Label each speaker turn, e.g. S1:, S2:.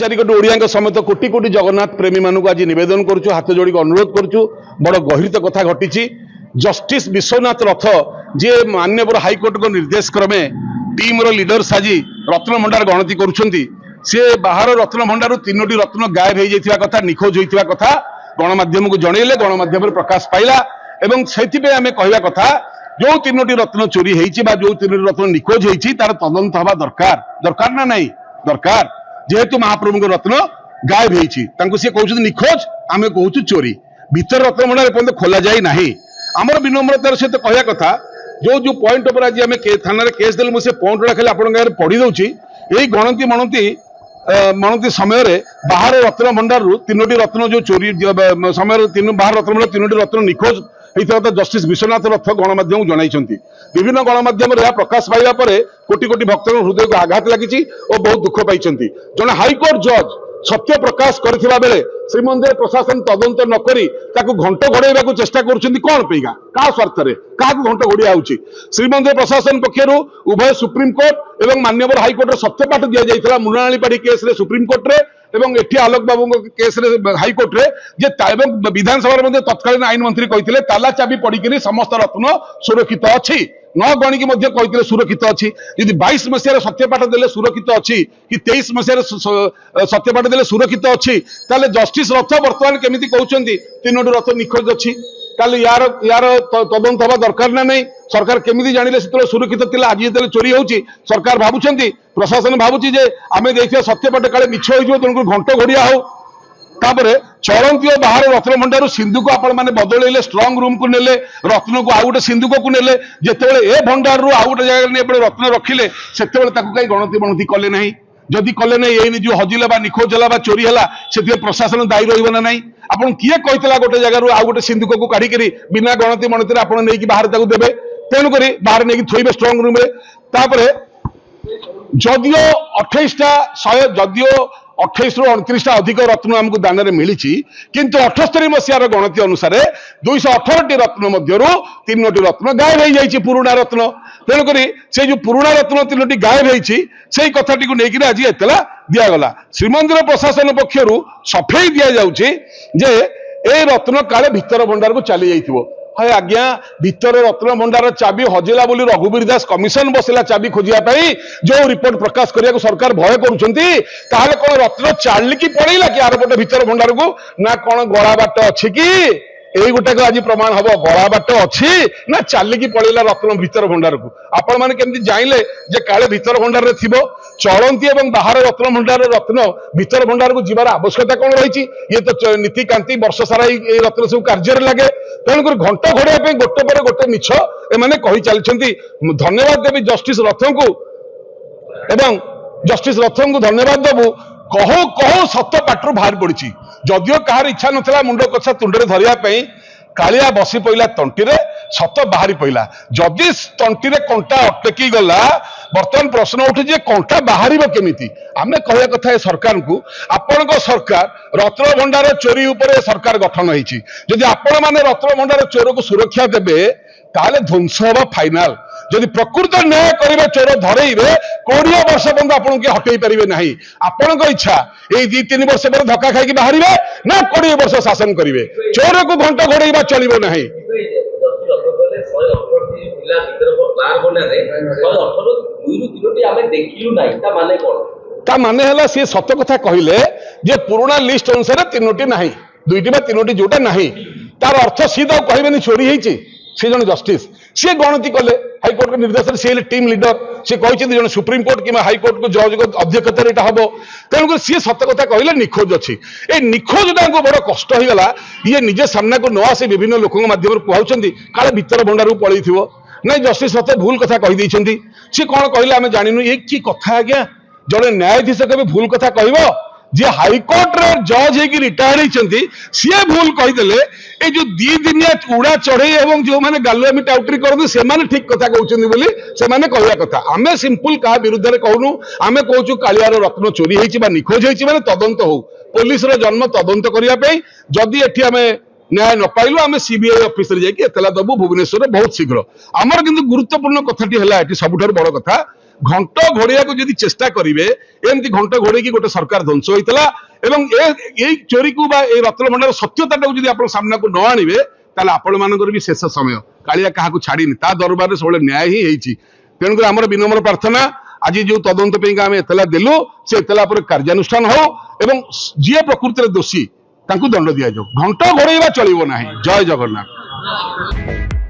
S1: चार कोटी ओडिया समेत कोटी कोटी जगन्नाथ प्रेमी मानक आज नवेदन करुचु हाथ जोड़ी अनुरोध करुचु बड़ गहित कथा घटी जस्टिस विश्वनाथ रथ जे माननीय हाईकोर्ट को निर्देश क्रमे टीम रो लीडर्स आज रत्न भंडार गणति करुछंती से बाहर रत्न भंडार तीनोटी रत्न गायब हो जाइथिबा कथा निखोज होइथिबा कथा गणमाध्यम को जनइले गणमाध्यम प्रकाश पाइला एवं सेथिबे आमे कहवा कथा जो तीनोटी रत्न चोरी होइछि बा जो तीनोटी रत्न निखोज होइछि तार तदंत हवा दरकार दरकार ना नहीं दरकार जेहेतु महाप्रभु को रत्न गायब होइछि तांको से कहउछि निखोज आमे कहउछु चोरी भीतर रत्न भंडार पर्यंत खोला जाय नाही आमर विनम्रतार सहित कहवा कथा जो जो पॉइंट पर आज आम थाना केस देलु से पॉइंट खाली आपन पढ़ी दउछि एई गणति मणति समय बाहर रत्न भंडार तीनोटी रत्न जो चोरी समय बाहर रत्न भंडार तीनोटी रत्न निखोज होता जस्टिस विश्वनाथ रथ गणमाध्यम जनइछंती विभिन्न गणमाध्यम प्रकाश पाइबा पर कोटी कोटी भक्त हृदय को आघात लगी और बहुत दुख पाई जड़े हाईकोर्ट जज सत्य प्रकाश करथिबा बेले श्रीमंदिर प्रशासन तदंत न करी ताकू घंट घोड़ाइबा को चेष्टा करुछंती कोन पेगा का स्वार्थ रे का घंट घोड़िया होउची श्रीमंदिर प्रशासन पक्षरु उभय सुप्रीम कोर्ट एवं माननीय हाईकोर्ट सत्यपाठ दिया जाइतला मुनाळीपाड़ी केस रे सुप्रीम कोर्ट रे एवं एठी आलोक बाबू केस रे हाईकोर्ट रे जे विधानसभा मध्ये तत्कालीन आईन मंत्री कहिथिले ताला चाबी पडिकरी समस्त रत्न सुरक्षित अछि न गणिकी मध्य कहिथिले सुरक्षित अछि यदि 22 मसिया सत्यपाठ देले सुरक्षित अछि कि 23 मसिया सत्यपाठ देले सुरक्षित अछि ताले जस्टिस रथ वर्तमान केमिति कहउचंती तीनोटी रथ निखोज अछि ताले यार तदंत हवा दरकार ना नहीं सरकार केमिति जानिले सेतले सुरक्षित थिला आज जेतले चोरी होउची सरकार भाबुचंती प्रशासन भाबुची जे आमे देखिया सत्यपाठ काले मिछ होइजो तनको घंट घोड़िया हो तापरे चलंती और बाहर रत्न भंडार सिंधु को आपण माने बदलैले स्ट्रांग रूम को नेले रत्न को आउ गोटे सिंधुक को नेले जेतेबेले ए भंडार रु आउ गोटे जगह ने रत्न रखिले सेतेबेले ताकू कई गणति कले नहीं जदि कले नहीं एई जो हजिला बा निखोज हला बा चोरी हला सेते प्रशासन दायी रहिबो ना नहीं आपण किए कहितला गोटे जगह रु आउ गोटे सिंधुक को काढी करी बिना गणति आपण नेकी बाहर ताकू देबे तेनु करी बाहर नेकी थोइबे स्ट्रांग रूम रे तापरे जदियो 28टा 100 जदियो 28 रु 29 अधिक रत्न आमको दान में मिली किंतु 78 मसीहार गणति अनुसार 218 रत्न मध्य तीनोटी रत्न गायब हो जाइए पुराणा रत्न तेणुक से जो पुराणा रत्न तीनोटी गायब हो कथाटी को लेकिन आज एतला दिगला श्रीमंदिर प्रशासन पक्षर सफेई दि जाउछि जे ए रत्न काले भीतर भंडार को चली जाइथिबो हाय आज्ञा भीतर रत्न भंडार चाबी हजिला बोली रघुवीर दास कमिशन बसला चाबी खोजिया जो रिपोर्ट प्रकाश करिया सरकार भय करुछंती ताहले कोन रत्न चालिकी पड़ेला कि आर पटे भीतर भंडार को ना कोन गला बाट अछि कि एई गोटे को आज प्रमाण हबो गला बाट अछि ना चालिकी पड़ेला रत्न भीतर भंडार को आपण माने केमति जाइले जे काले भीतर भंडार रे थिबो चलंती एवं बाहर रत्न भंडार रत्न भीतर भंडार को जीवार आवश्यकता कौन रही ये तो नीतिकांति वर्ष सारा ये रत्न सब कार्य लगे तेणुक घंट घोड़ाई गोटे पर गोटे मिछ एमाने कहि चलछंती धन्यवाद देवी जस्टिस रथन को एवं जस्टिस रथन को धन्यवाद देबू कहू कहू सत्य पाटरू बाहर पड़ी जदियो कहार इच्छा नथिला मुंड कछा तुंडरे धरिया कालिया बसी पइला तंटीरे सत बाहरी पइला जदि तंटीरे कंटा अटकी गला बर्तमान प्रश्न उठे जे कंटा बाहर केमिति आमे कहया कथा सरकार को आपण सरकार रत्न भंडार चोरी उपरे सरकार गठन होईछि जदि आपण माने रत्न भंडार चोर को सुरक्षा देबे ताले ध्वंस होबा फाइनल जदि प्रकृत न्याय करेंगे चोर धरेबे 20 वर्ष पर्यंत आपन के हटई पारे ना आपण इच्छा ये 2-3 वर्ष पर धक्का खाई बाहर ना 20 वर्ष शासन करेंगे चोर को घंट घोड़ाइबा चलिबो नहीं ता माने हला सी सत कथा कहिले जे पुराना लिस्ट अनुसार तीनोटी नाही दुईटी बा तीनोटी जोटा नाही तार अर्थ सी तो कहबेनी चोरी हेची से जन जस्टिस सी गणति कले हाईकोर्ट के निर्देश से टीम लीडर सी कहते जन सुप्रीम कोर्ट कि हाईकोर्ट को जज को अध्यक्षतार यहाँ हम तेणुक सी सत कथा कहले निखोज अच्छी ये निखोज को बड़ कष्ट हो गला ये निजे सामना को न आसी विभिन्न लोक मध्यम कहते काले भीतर भंडार को पलि ना जस्टिस रथ भूल कथा कही सी कौन कहले आम जानू ये कि कथा आज्ञा जड़े न्यायाधीश के भूल कथा कह जे हाईकोर्ट रे जज होगी रिटायर्ड होती सी भूल कहीदेले ये जो 2 दिनिया उड़ा चढ़ई एवं जो मैंने गालुआमी टाउटरी करते से ठीक कथा कहते से कहवा कथा आम सिंपल क्या विरुद्ध में कहूनु आम कहूँ कालियार रत्न चोरी होती निखोज होती माने तदंत हो पुलिस जन्म तदंत करने जदि एटी आम न्याय न पाइलु आम सीबीआई ऑफिस रे जाके एतला दबु भुवनेश्वर बहुत शीघ्र आमर किंतु गुरुत्वपूर्ण कथाटी है सबुठार बड़ कथा घंट घोड़िया को जदि चेष्टा करेंगे एमती घंट घोड़े गोटे सरकार ध्वंस होता एवं ए चोरी को रत्न भंडार सत्यता को आप सामना को न आणवे ताले आपण मानकर भी शेष समय कालिया क्या छाड़ीनी ता दरबार सब न्याय ही होती तेणुकर आम विनम्र प्रार्थना आज जो तदंत आम एतला देलु से एतला पर कार्यानुष्ठान हो एवं जी प्रकृति दोषी दंड दि जाऊ घंट घोड़े चलो ना। जय जगन्नाथ।